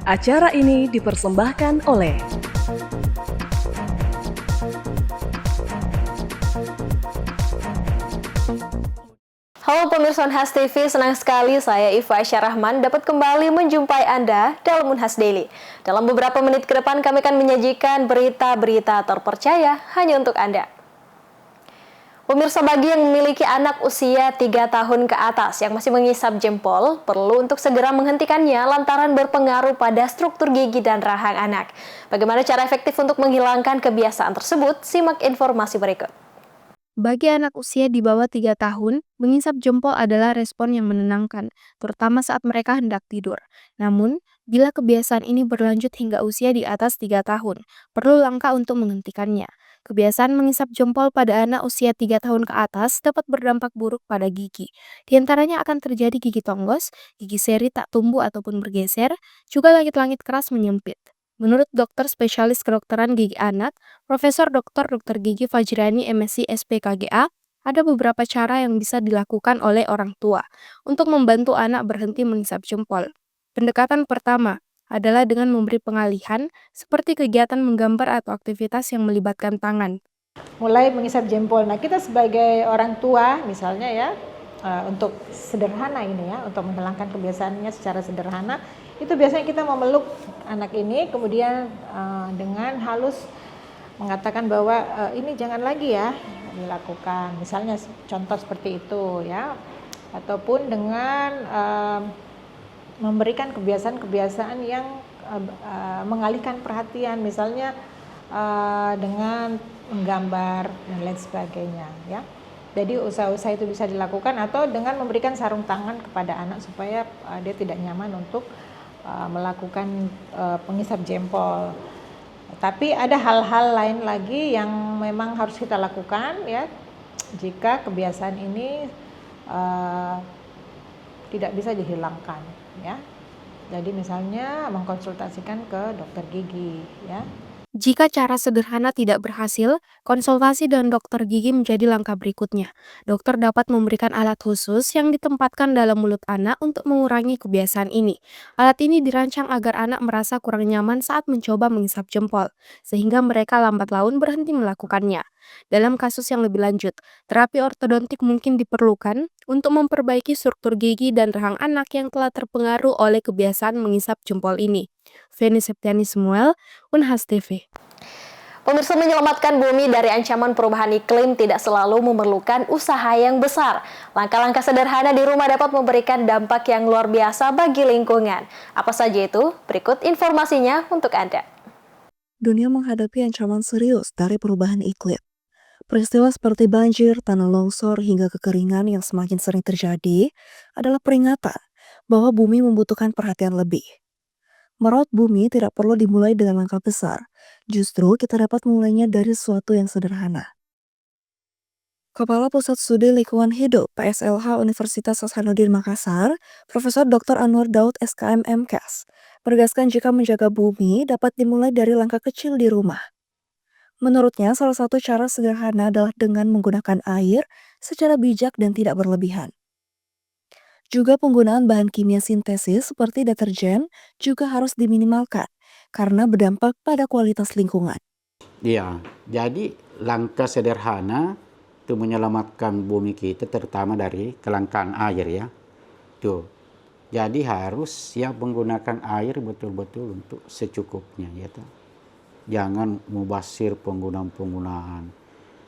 Acara ini dipersembahkan oleh Halo pemirsa Unhas TV, senang sekali saya Iva Aisyah dapat kembali menjumpai Anda dalam Unhas Daily. Dalam beberapa menit ke depan kami akan menyajikan berita-berita terpercaya hanya untuk Anda. Pemirsa, bagi yang memiliki anak usia 3 tahun ke atas yang masih mengisap jempol, perlu untuk segera menghentikannya lantaran berpengaruh pada struktur gigi dan rahang anak. Bagaimana cara efektif untuk menghilangkan kebiasaan tersebut? Simak informasi berikut. Bagi anak usia di bawah 3 tahun, mengisap jempol adalah respon yang menenangkan, terutama saat mereka hendak tidur. Namun, bila kebiasaan ini berlanjut hingga usia di atas 3 tahun, perlu langkah untuk menghentikannya. Kebiasaan mengisap jempol pada anak usia 3 tahun ke atas dapat berdampak buruk pada gigi. Di antaranya akan terjadi gigi tonggos, gigi seri tak tumbuh ataupun bergeser, juga langit-langit keras menyempit. Menurut dokter spesialis kedokteran gigi anak, Profesor Dr. Gigi Fajriani MSc SPKGA, ada beberapa cara yang bisa dilakukan oleh orang tua untuk membantu anak berhenti mengisap jempol. Pendekatan pertama adalah dengan memberi pengalihan seperti kegiatan menggambar atau aktivitas yang melibatkan tangan. Mulai mengisap jempol. Nah, kita sebagai orang tua misalnya ya, untuk sederhana ini ya, untuk menghilangkan kebiasaannya secara sederhana, itu biasanya kita memeluk anak ini, kemudian dengan halus mengatakan bahwa ini jangan lagi ya dilakukan. Misalnya contoh seperti itu ya, ataupun dengan memberikan kebiasaan-kebiasaan yang mengalihkan perhatian, misalnya dengan menggambar dan lain sebagainya ya. Jadi usaha-usaha itu bisa dilakukan atau dengan memberikan sarung tangan kepada anak supaya dia tidak nyaman untuk melakukan pengisap jempol. Tapi ada hal-hal lain lagi yang memang harus kita lakukan ya jika kebiasaan ini tidak bisa dihilangkan ya. Jadi misalnya mengkonsultasikan ke dokter gigi ya. Jika cara sederhana tidak berhasil, konsultasi dengan dokter gigi menjadi langkah berikutnya. Dokter dapat memberikan alat khusus yang ditempatkan dalam mulut anak untuk mengurangi kebiasaan ini. Alat ini dirancang agar anak merasa kurang nyaman saat mencoba mengisap jempol, sehingga mereka lambat laun berhenti melakukannya. Dalam kasus yang lebih lanjut, terapi ortodontik mungkin diperlukan untuk memperbaiki struktur gigi dan rahang anak yang telah terpengaruh oleh kebiasaan mengisap jempol ini. Feni Septiani Samuel, Unhas TV. Pemirsa, menyelamatkan bumi dari ancaman perubahan iklim tidak selalu memerlukan usaha yang besar. Langkah-langkah sederhana di rumah dapat memberikan dampak yang luar biasa bagi lingkungan. Apa saja itu? Berikut informasinya untuk Anda. Dunia menghadapi ancaman serius dari perubahan iklim. Peristiwa seperti banjir, tanah longsor, hingga kekeringan yang semakin sering terjadi adalah peringatan bahwa bumi membutuhkan perhatian lebih. Merawat bumi tidak perlu dimulai dengan langkah besar, justru kita dapat mulainya dari sesuatu yang sederhana. Kepala Pusat Studi Lingkungan Hidup PSLH Universitas Hasanuddin Makassar, Profesor Dr. Anwar Daud SKM MKes, menegaskan jika menjaga bumi dapat dimulai dari langkah kecil di rumah. Menurutnya, salah satu cara sederhana adalah dengan menggunakan air secara bijak dan tidak berlebihan. Juga penggunaan bahan kimia sintesis seperti deterjen juga harus diminimalkan karena berdampak pada kualitas lingkungan. Iya, jadi langkah sederhana itu menyelamatkan bumi kita terutama dari kelangkaan air ya. Tuh. Jadi harus siap menggunakan air betul-betul untuk secukupnya ya toh. Jangan mubazir penggunaan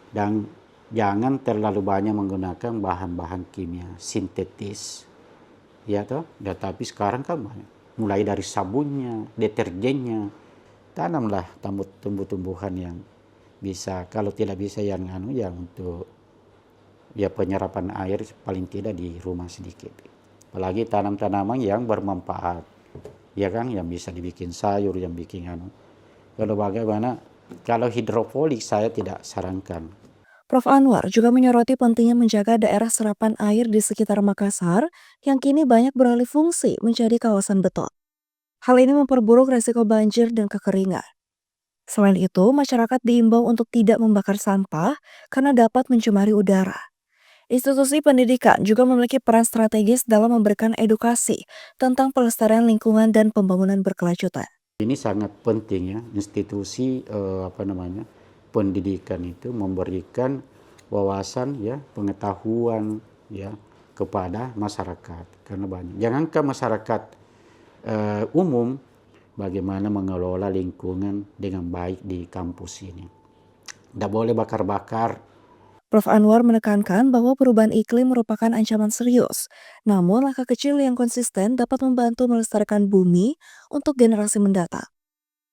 dan jangan terlalu banyak menggunakan bahan-bahan kimia sintetis. Ya toh, ya, tapi sekarang kan banyak. Mulai dari sabunnya, deterjennya, tanamlah tumbuh-tumbuhan yang bisa, kalau tidak bisa yang untuk ya penyerapan air paling tidak di rumah sedikit. Apalagi tanam-tanaman yang bermanfaat, ya kan, yang bisa dibikin sayur, yang bikin Kalau bagaimana, kalau hidroponik saya tidak sarankan. Prof. Anwar juga menyoroti pentingnya menjaga daerah serapan air di sekitar Makassar yang kini banyak beralih fungsi menjadi kawasan beton. Hal ini memperburuk resiko banjir dan kekeringan. Selain itu, masyarakat diimbau untuk tidak membakar sampah karena dapat mencemari udara. Institusi pendidikan juga memiliki peran strategis dalam memberikan edukasi tentang pelestarian lingkungan dan pembangunan berkelanjutan. Ini sangat penting ya, institusi pendidikan itu memberikan wawasan ya, pengetahuan ya kepada masyarakat. Karena banyak, jangankan masyarakat umum, bagaimana mengelola lingkungan dengan baik di kampus ini. Tidak boleh bakar-bakar. Prof. Anwar menekankan bahwa perubahan iklim merupakan ancaman serius. Namun, langkah kecil yang konsisten dapat membantu melestarikan bumi untuk generasi mendatang.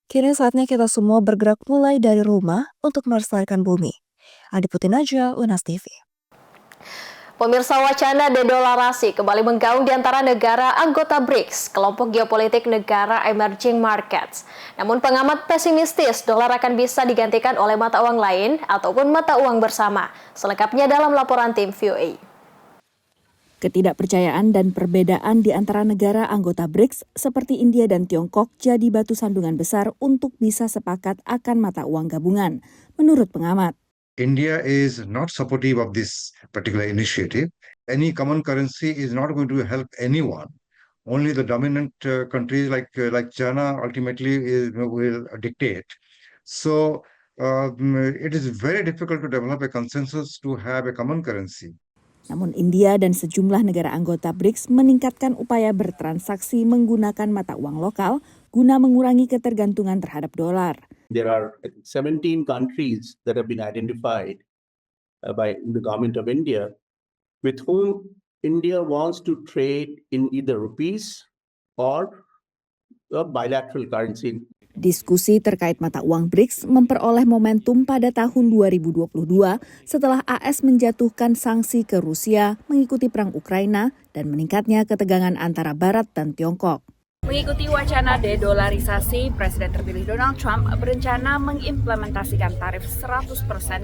Kini saatnya kita semua bergerak mulai dari rumah untuk melestarikan bumi. Adiputri Najwa, UNAS TV. Pemirsa, wacana dedolarasi kembali menggaung di antara negara anggota BRICS, kelompok geopolitik negara emerging markets. Namun pengamat pesimistis dolar akan bisa digantikan oleh mata uang lain ataupun mata uang bersama. Selengkapnya dalam laporan tim VOA. Ketidakpercayaan dan perbedaan di antara negara anggota BRICS seperti India dan Tiongkok jadi batu sandungan besar untuk bisa sepakat akan mata uang gabungan, menurut pengamat. India is not supportive of this particular initiative. Any common currency is not going to help anyone. Only the dominant countries like China ultimately will dictate. So it is very difficult to develop a consensus to have a common currency. Namun India dan sejumlah negara anggota BRICS meningkatkan upaya bertransaksi menggunakan mata uang lokal guna mengurangi ketergantungan terhadap dolar. There are 17 countries that have been identified by the government of India with whom India wants to trade in either rupees or a bilateral currency. Diskusi terkait mata uang BRICS memperoleh momentum pada tahun 2022 setelah AS menjatuhkan sanksi ke Rusia mengikuti perang Ukraina dan meningkatnya ketegangan antara Barat dan Tiongkok. Mengikuti wacana dedolarisasi, Presiden terpilih Donald Trump berencana mengimplementasikan tarif 100%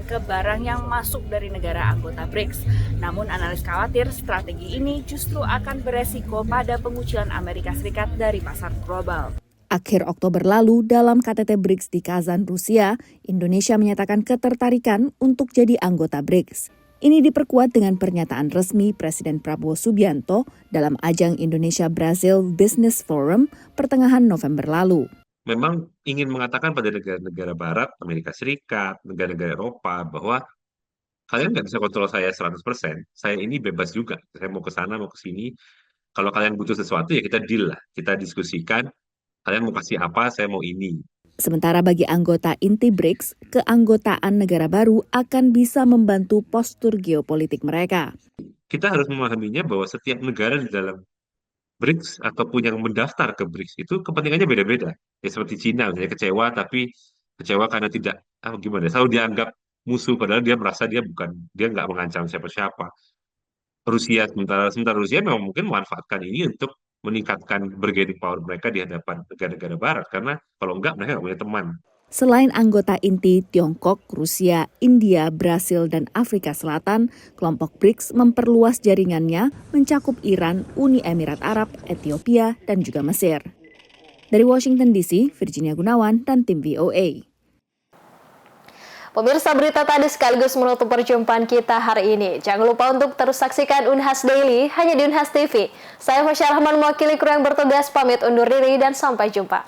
ke barang yang masuk dari negara anggota BRICS. Namun analis khawatir strategi ini justru akan beresiko pada pengucilan Amerika Serikat dari pasar global. Akhir Oktober lalu dalam KTT BRICS di Kazan, Rusia, Indonesia menyatakan ketertarikan untuk jadi anggota BRICS. Ini diperkuat dengan pernyataan resmi Presiden Prabowo Subianto dalam ajang Indonesia-Brazil Business Forum pertengahan November lalu. Memang ingin mengatakan pada negara-negara Barat, Amerika Serikat, negara-negara Eropa bahwa kalian nggak bisa kontrol saya 100%. Saya ini bebas juga. Saya mau ke sana, mau ke sini. Kalau kalian butuh sesuatu ya kita deal lah. Kita diskusikan. Kalian mau kasih apa, saya mau ini. Sementara bagi anggota inti BRICS, keanggotaan negara baru akan bisa membantu postur geopolitik mereka. Kita harus memahaminya bahwa setiap negara di dalam BRICS ataupun yang mendaftar ke BRICS itu kepentingannya beda-beda. Ya seperti Cina, misalnya kecewa karena tidak, selalu dianggap musuh padahal dia merasa dia nggak mengancam siapa-siapa. Sementara Rusia memang mungkin memanfaatkan ini untuk meningkatkan bargaining power mereka di hadapan negara-negara Barat, karena kalau enggak mereka nggak punya teman. Selain anggota inti Tiongkok, Rusia, India, Brasil, dan Afrika Selatan, kelompok BRICS memperluas jaringannya mencakup Iran, Uni Emirat Arab, Ethiopia, dan juga Mesir. Dari Washington DC, Virginia Gunawan, dan tim VOA. Pemirsa, berita tadi sekaligus menutup perjumpaan kita hari ini. Jangan lupa untuk terus saksikan Unhas Daily hanya di Unhas TV. Saya Fasya Rahman mewakili kru yang bertugas pamit undur diri dan sampai jumpa.